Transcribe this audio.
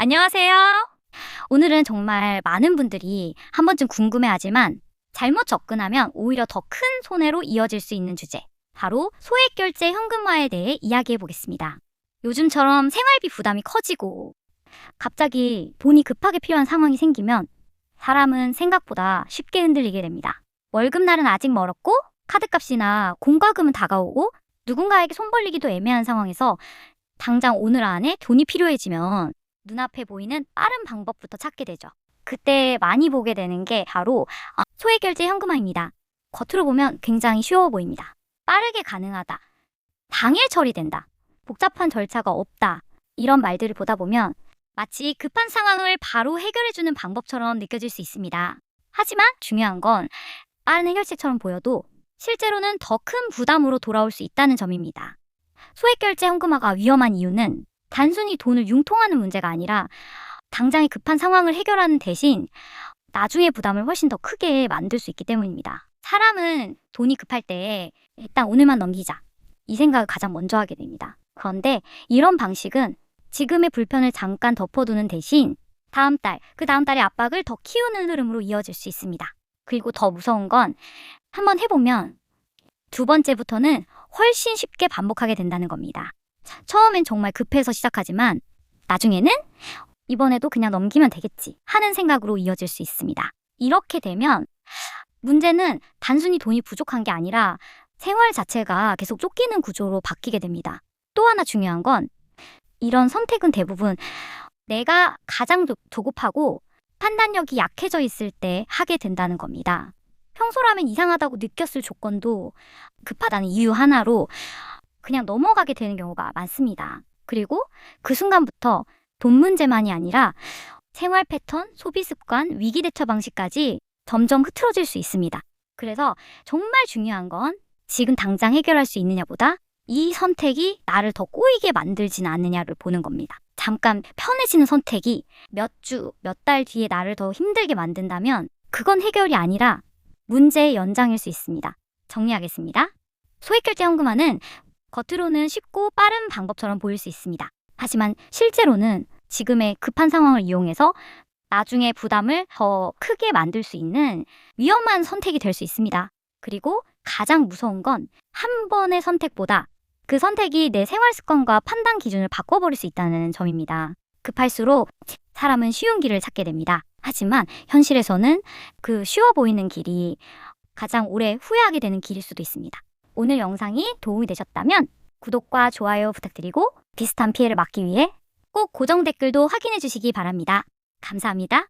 안녕하세요. 오늘은 정말 많은 분들이 한 번쯤 궁금해하지만 잘못 접근하면 오히려 더 큰 손해로 이어질 수 있는 주제, 바로 소액결제 현금화에 대해 이야기해 보겠습니다. 요즘처럼 생활비 부담이 커지고 갑자기 돈이 급하게 필요한 상황이 생기면 사람은 생각보다 쉽게 흔들리게 됩니다. 월급날은 아직 멀었고 카드값이나 공과금은 다가오고 누군가에게 손 벌리기도 애매한 상황에서 당장 오늘 안에 돈이 필요해지면 눈앞에 보이는 빠른 방법부터 찾게 되죠. 그때 많이 보게 되는 게 바로 소액결제 현금화입니다. 겉으로 보면 굉장히 쉬워 보입니다. 빠르게 가능하다, 당일 처리된다, 복잡한 절차가 없다, 이런 말들을 보다 보면 마치 급한 상황을 바로 해결해주는 방법처럼 느껴질 수 있습니다. 하지만 중요한 건 빠른 해결책처럼 보여도 실제로는 더 큰 부담으로 돌아올 수 있다는 점입니다. 소액결제 현금화가 위험한 이유는 단순히 돈을 융통하는 문제가 아니라 당장의 급한 상황을 해결하는 대신 나중에 부담을 훨씬 더 크게 만들 수 있기 때문입니다. 사람은 돈이 급할 때 일단 오늘만 넘기자, 이 생각을 가장 먼저 하게 됩니다. 그런데 이런 방식은 지금의 불편을 잠깐 덮어두는 대신 다음 달, 그 다음 달의 압박을 더 키우는 흐름으로 이어질 수 있습니다. 그리고 더 무서운 건 한번 해보면 두 번째부터는 훨씬 쉽게 반복하게 된다는 겁니다. 처음엔 정말 급해서 시작하지만 나중에는 이번에도 그냥 넘기면 되겠지 하는 생각으로 이어질 수 있습니다. 이렇게 되면 문제는 단순히 돈이 부족한 게 아니라 생활 자체가 계속 쫓기는 구조로 바뀌게 됩니다. 또 하나 중요한 건 이런 선택은 대부분 내가 가장 조급하고 판단력이 약해져 있을 때 하게 된다는 겁니다. 평소라면 이상하다고 느꼈을 조건도 급하다는 이유 하나로 그냥 넘어가게 되는 경우가 많습니다. 그리고 그 순간부터 돈 문제만이 아니라 생활 패턴, 소비 습관, 위기 대처 방식까지 점점 흐트러질 수 있습니다. 그래서 정말 중요한 건 지금 당장 해결할 수 있느냐보다 이 선택이 나를 더 꼬이게 만들지는 않느냐를 보는 겁니다. 잠깐 편해지는 선택이 몇 주, 몇 달 뒤에 나를 더 힘들게 만든다면 그건 해결이 아니라 문제의 연장일 수 있습니다. 정리하겠습니다. 소액결제 현금화는 겉으로는 쉽고 빠른 방법처럼 보일 수 있습니다. 하지만 실제로는 지금의 급한 상황을 이용해서 나중에 부담을 더 크게 만들 수 있는 위험한 선택이 될 수 있습니다. 그리고 가장 무서운 건 한 번의 선택보다 그 선택이 내 생활 습관과 판단 기준을 바꿔버릴 수 있다는 점입니다. 급할수록 사람은 쉬운 길을 찾게 됩니다. 하지만 현실에서는 그 쉬워 보이는 길이 가장 오래 후회하게 되는 길일 수도 있습니다. 오늘 영상이 도움이 되셨다면 구독과 좋아요 부탁드리고 비슷한 피해를 막기 위해 꼭 고정 댓글도 확인해 주시기 바랍니다. 감사합니다.